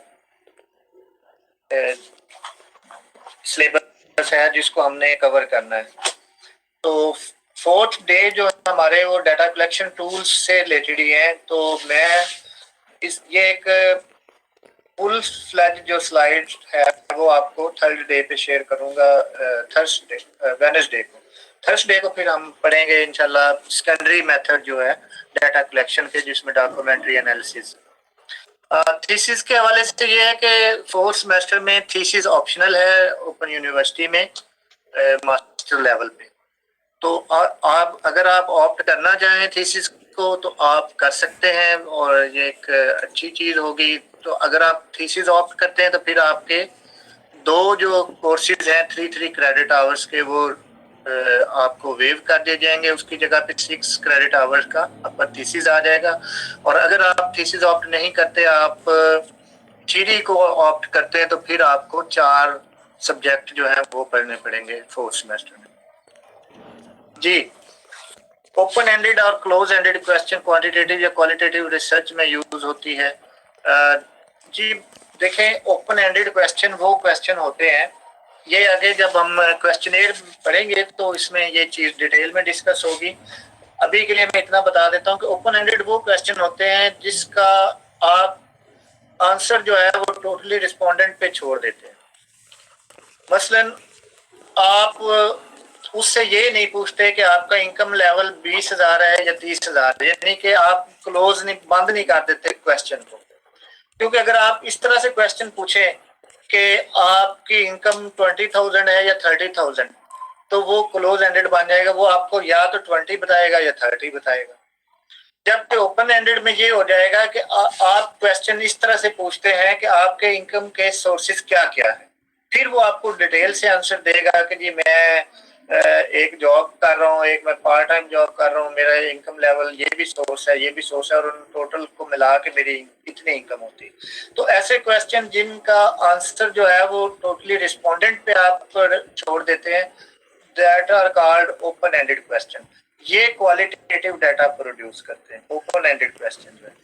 सिलेबस है जिसको हमने कवर करना है। तो 4th डे जो हमारे वो डाटा कलेक्शन टूल्स से रिलेटेड ही है। तो मैं ये एक फुल फ्लैज जो स्लाइड है वो आपको 3rd डे पे शेयर करूंगा, थर्सडे वेडनेसडे को। थर्सडे को फिर हम पढ़ेंगे इंशाल्लाह सेकेंडरी मेथड जो है डाटा कलेक्शन के, जिसमें डॉक्यूमेंट्री एनालिसिस। थीसिस के हवाले से ये है कि 4th सेमेस्टर में थीसिस ऑप्शनल है ओपन यूनिवर्सिटी में मास्टर लेवल पे। तो आप अगर आप ऑप्ट करना चाहें थीसिस को तो आप कर सकते हैं, और ये एक अच्छी चीज़ होगी। तो अगर आप थीसिस ऑप्ट करते हैं तो फिर आपके 2 जो कोर्सेज हैं 3 क्रेडिट आवर्स के, वो आपको वेव कर दिए जाएंगे। उसकी जगह पे 6 क्रेडिट आवर्स का आपका थीसिस आ जाएगा। और अगर आप थीसिस ऑप्ट नहीं करते, आप थ्योरी को ऑप्ट करते हैं, तो फिर आपको 4 सब्जेक्ट जो है वो पढ़ने पड़ेंगे 4th सेमेस्टर में। जी, ओपन एंडेड और क्लोज एंडेड क्वेश्चन क्वांटिटेटिव या क्वालिटेटिव रिसर्च में यूज होती है। जी देखें, ओपन एंडेड क्वेश्चन वो क्वेश्चन होते हैं, ये आगे जब हम क्वेश्चनेयर पढ़ेंगे तो इसमें ये चीज़ डिटेल में डिस्कस होगी। अभी के लिए मैं इतना बता देता हूँ कि ओपन एंडेड वो क्वेश्चन होते हैं जिसका आप आंसर जो है वो टोटली रिस्पोंडेंट पे छोड़ देते हैं। मसलन आप उससे ये नहीं पूछते कि आपका इनकम लेवल 20,000 है या 30,000, यानी कि आप क्लोज नहीं, बंद नहीं कर देते क्वेश्चन को। क्योंकि अगर आप इस तरह से क्वेश्चन पूछें कि आपकी इनकम 20,000 है या 30,000, तो वो क्लोज एंडेड बन जाएगा। वो आपको या तो 20 बताएगा या 30 बताएगा। जबकि ओपन एंडेड में ये हो जाएगा कि आप क्वेश्चन इस तरह से पूछते हैं कि आपके इनकम के सोर्सेज क्या क्या है, फिर वो आपको डिटेल से आंसर देगा कि जी मैं एक जॉब कर रहा हूँ, एक मैं पार्ट टाइम जॉब कर रहा हूँ, मेरा इनकम लेवल ये भी सोर्स है, ये भी सोर्स है, और उन टोटल को मिला के मेरी इतनी इनकम होती है। तो ऐसे क्वेश्चन जिनका आंसर जो है वो टोटली रिस्पोंडेंट पे आप छोड़ देते हैं, that are called open ended question. ये क्वालिटेटिव डाटा प्रोड्यूस करते हैं ओपन एंडेड क्वेश्चन जो है।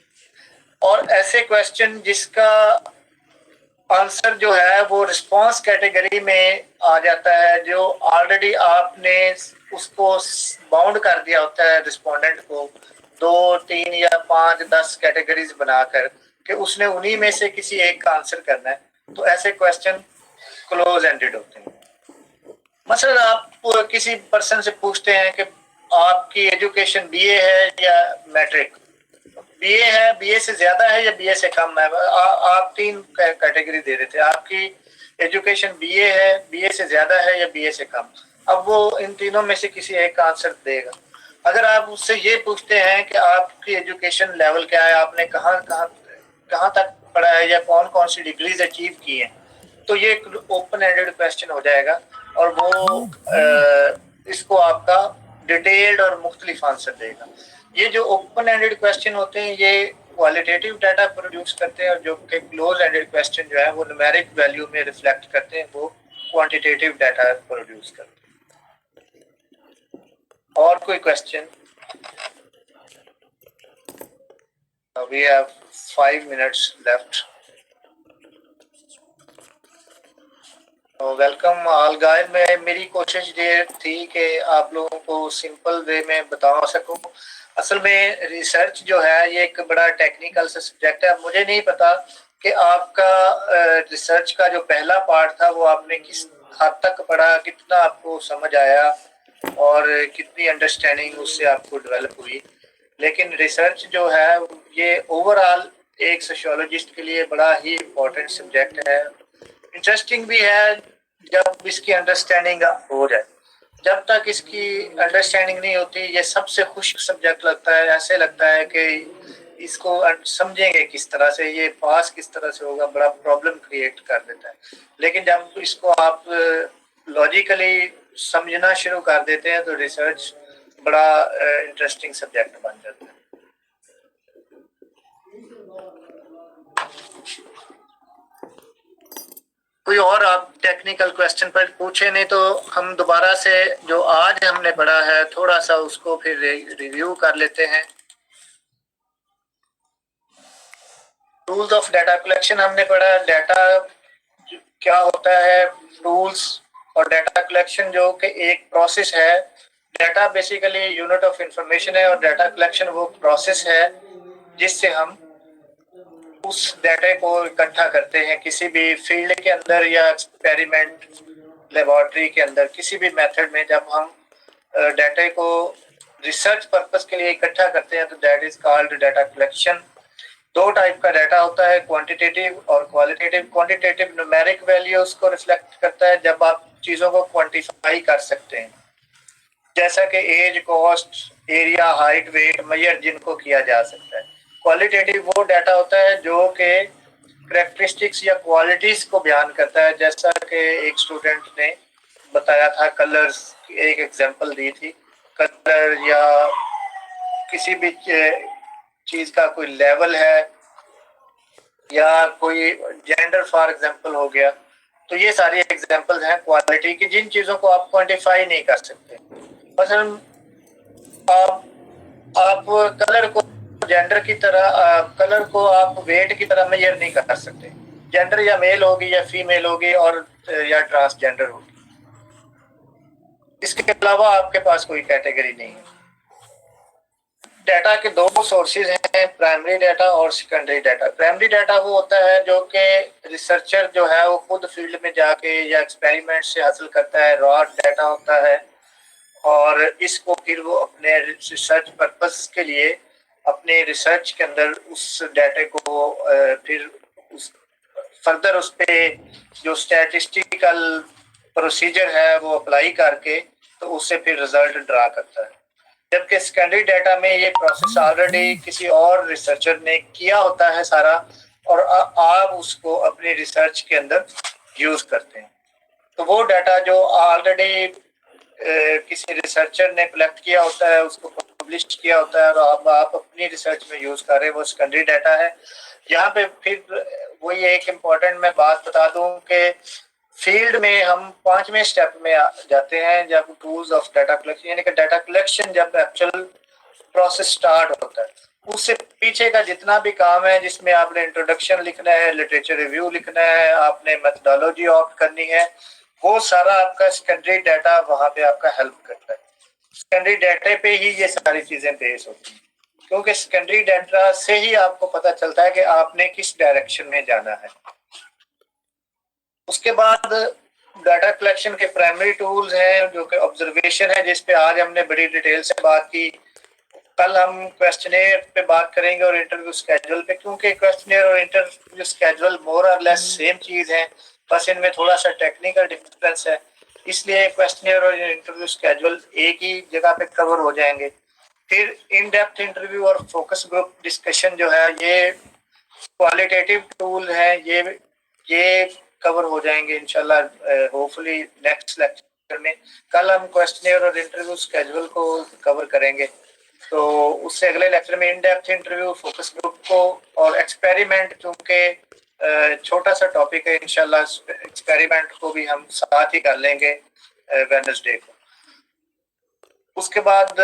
और ऐसे क्वेश्चन जिसका आंसर जो है वो रिस्पांस कैटेगरी में आ जाता है, जो ऑलरेडी आपने उसको बाउंड कर दिया होता है रिस्पोंडेंट को 2, 3 या 5, 10 कैटेगरीज बनाकर कि उसने उन्हीं में से किसी एक का आंसर करना है। तो ऐसे क्वेश्चन क्लोज एंडेड होते हैं। मसलन आप किसी पर्सन से पूछते हैं कि आपकी एजुकेशन बीए है या मैट्रिक, बीए है, बीए से ज्यादा है या बीए से कम है। आप 3 कैटेगरी दे रहे थे, आपकी एजुकेशन बीए है, बीए से ज्यादा है या बीए से कम। अब वो इन तीनों में से किसी एक का आंसर देगा। अगर आप उससे ये पूछते हैं कि आपकी एजुकेशन लेवल क्या है, आपने कहाँ तक पढ़ा है या कौन कौन सी डिग्रीज अचीव की है, तो ये ओपन एंडेड क्वेश्चन हो जाएगा, और वो इसको आपका डिटेल्ड और मुख्तलिफ आंसर देगा। ये जो ओपन एंडेड क्वेश्चन होते हैं ये क्वालिटेटिव डाटा प्रोड्यूस करते हैं, और जो कि क्लोज एंडेड क्वेश्चन जो है वो न्यूमेरिक वैल्यू में रिफ्लेक्ट करते हैं, वो क्वांटिटेटिव डाटा प्रोड्यूस करते हैं। और कोई question? We have 5 minutes left. Welcome all guys. मेरी कोशिश ये थी कि आप लोगों आपको सिंपल वे में बता सकूं, असल में रिसर्च जो है ये एक बड़ा टेक्निकल सा सब्जेक्ट है। मुझे नहीं पता कि आपका रिसर्च का जो पहला पार्ट था वो आपने किस हद तक पढ़ा, कितना आपको समझ आया और कितनी अंडरस्टैंडिंग उससे आपको डेवलप हुई। लेकिन रिसर्च जो है ये ओवरऑल एक सोशियोलॉजिस्ट के लिए बड़ा ही इम्पोर्टेंट सब्जेक्ट है। इंटरेस्टिंग भी है जब इसकी अंडरस्टैंडिंग हो जाए। जब तक इसकी अंडरस्टैंडिंग नहीं होती ये सबसे खुश्क सब्जेक्ट लगता है, ऐसे लगता है कि इसको समझेंगे किस तरह से, ये पास किस तरह से होगा, बड़ा प्रॉब्लम क्रिएट कर देता है। लेकिन जब इसको आप लॉजिकली समझना शुरू कर देते हैं तो रिसर्च बड़ा इंटरेस्टिंग सब्जेक्ट बन जाता है। कोई और आप टेक्निकल क्वेश्चन पर पूछे, नहीं तो हम दोबारा से जो आज हमने पढ़ा है थोड़ा सा उसको फिर रिव्यू कर लेते हैं। रूल्स ऑफ डाटा कलेक्शन हमने पढ़ा, डाटा क्या होता है, टूल्स और डाटा कलेक्शन जो कि एक प्रोसेस है। Data basically unit of information है और डाटा कलेक्शन वो प्रोसेस है जिससे हम उस डाटा को इकट्ठा करते हैं किसी भी फील्ड के अंदर या एक्सपेरिमेंट लेबोरेटरी के अंदर, किसी भी मेथड में जब हम डाटा को रिसर्च पर्पस के लिए इकट्ठा करते हैं तो that is called data collection. दो टाइप का डाटा होता है, क्वांटिटेटिव और क्वालिटेटिव। क्वांटिटेटिव न्यूमेरिक वैल्यूज को रिफ्लेक्ट करता है जब आप चीजों को क्वांटिफाई कर सकते हैं, जैसा कि age, cost, area, height, weight, measure जिनको किया जा सकता है। क्वालिटेटिव वो डाटा होता है जो कि करेक्टरिस्टिक्स या क्वालिटीज को बयान करता है, जैसा कि एक स्टूडेंट ने बताया था, कलर्स की एक एग्जांपल दी थी। कलर या किसी भी चीज का कोई लेवल है या कोई जेंडर फॉर एग्जांपल हो गया, तो ये सारी एग्जांपल्स हैं क्वालिटी की जिन चीजों को आप क्वांटिफाई नहीं कर सकते। मसलन आप कलर को जेंडर की तरह, कलर को आप वेट की तरह मेजर नहीं कर सकते। जेंडर या मेल होगी या फीमेल होगी और या ट्रांसजेंडर होगी, इसके अलावा आपके पास कोई कैटेगरी नहीं है। डाटा के दो सोर्सेज हैं, प्राइमरी डाटा और सेकेंडरी डाटा। प्राइमरी डाटा वो होता है जो कि रिसर्चर जो है वो खुद फील्ड में जाके या एक्सपेरिमेंट से हासिल करता है, रॉ डाटा होता है, और इसको फिर वो अपने रिसर्च पर्पस के लिए अपने रिसर्च के अंदर उस डाटा को फिर उस फर्दर उस पे जो स्टैटिस्टिकल प्रोसीजर है वो अप्लाई करके तो उससे फिर रिजल्ट ड्रा करता है। जबकि सेकेंडरी डाटा में ये प्रोसेस ऑलरेडी किसी और रिसर्चर ने किया होता है सारा, और आप उसको अपनी रिसर्च के अंदर यूज करते हैं। तो वो डाटा जो ऑलरेडी किसी रिसर्चर ने कलेक्ट किया होता है, उसको पब्लिश किया होता है और आप अपनी रिसर्च में यूज कर रहे हैं, वो सेकेंडरी डाटा है। यहाँ पे फिर वही एक इम्पोर्टेंट मैं बात बता दूं कि फील्ड में हम पांचवें स्टेप में जाते हैं जब टूल्स ऑफ डाटा कलेक्शन, यानी कि डाटा कलेक्शन जब एक्चुअल प्रोसेस स्टार्ट होता है, उससे पीछे का जितना भी काम है जिसमें आपने इंट्रोडक्शन लिखना है, लिटरेचर रिव्यू लिखना है, आपने मेथोडोलॉजी ऑप्ट करनी है, वो सारा आपका सेकेंडरी डाटा वहां पे आपका हेल्प करता है। सेकेंडरी डाटा पे ही ये सारी चीजें बेस होती हैं, क्योंकि सेकेंडरी डाटा से ही आपको पता चलता है कि आपने किस डायरेक्शन में जाना है। उसके बाद डाटा कलेक्शन के प्राइमरी टूल्स हैं जो कि ऑब्जर्वेशन है, जिस पे आज हमने बड़ी डिटेल से बात की। कल हम क्वेश्चनेयर पे बात करेंगे और इंटरव्यू स्केड्यूल पे, क्योंकि क्वेश्चनेयर और इंटरव्यू स्केड्यूल मोर और लेस सेम चीज है, बस इनमें थोड़ा सा टेक्निकल डिफरेंस है, इसलिए क्वेश्चनेयर और इंटरव्यू स्केड्यूल एक ही जगह पे कवर हो जाएंगे। फिर इन डेप्थ इंटरव्यू और फोकस ग्रुप डिस्कशन जो है ये क्वालिटेटिव टूल है, ये कवर हो जाएंगे इंशाल्लाह होपफुली नेक्स्ट लेक्चर में। कल हम क्वेश्चनेयर और इंटरव्यू स्केड्यूल को कवर करेंगे, तो उससे अगले लेक्चर में in depth interview, focus group को और एक्सपेरिमेंट, क्योंकि छोटा सा टॉपिक है, इंशाल्लाह एक्सपेरिमेंट को भी हम साथ ही कर लेंगे वेडनेसडे को। उसके बाद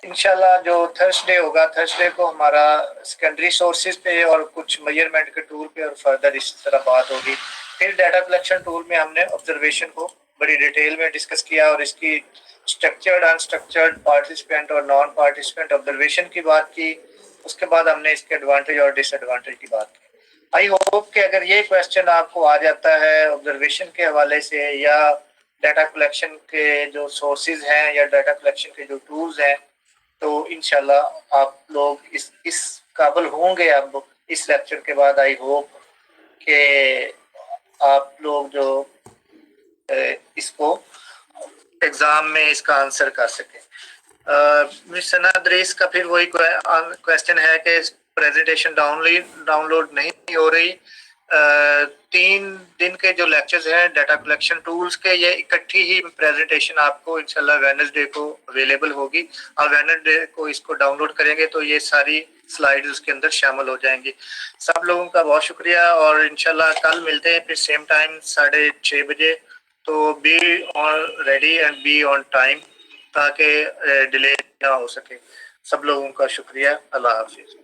इंशाल्लाह जो थर्सडे होगा, थर्सडे को हमारा सेकेंडरी सोर्सेज पे और कुछ मेजरमेंट के टूल पे और फर्दर इस तरह बात होगी। फिर डाटा कलेक्शन टूल में हमने ऑब्जर्वेशन को बड़ी डिटेल में डिस्कस किया और इसकी स्ट्रक्चर्ड अनस्ट्रक्चर्ड पार्टिसिपेंट और नॉन पार्टिसिपेंट ऑब्जर्वेशन की बात की। उसके बाद हमने इसके एडवांटेज और डिसएडवांटेज की बात की। आई होप कि अगर ये क्वेश्चन आपको आ जाता है ऑब्जर्वेशन के हवाले से या डाटा कलेक्शन के जो सोर्सेज हैं या डाटा कलेक्शन के जो टूल्स हैं, तो इंशाल्लाह आप लोग इस काबिल होंगे अब इस लेक्चर के बाद। आई होप कि आप लोग जो इसको एग्जाम में इसका आंसर कर सकें। मिस सना दरीस का फिर वही क्वेश्चन है कि प्रेजेंटेशन डाउनलोड नहीं हो रही। 3 दिन के जो लेक्चर्स हैं डाटा कलेक्शन टूल्स के, ये इकट्ठी ही प्रेजेंटेशन आपको इंशाल्लाह वेडनेसडे को अवेलेबल होगी। आप वेडनेसडे को इसको डाउनलोड करेंगे तो ये सारी स्लाइड्स उसके अंदर शामिल हो जाएंगी। सब लोगों का बहुत शुक्रिया और इंशाल्लाह कल मिलते हैं फिर सेम टाइम 6:30 बजे। तो be on ready and be on time ताकि डिले ना हो सके। सब लोगों का शुक्रिया। अल्लाह हाफिज।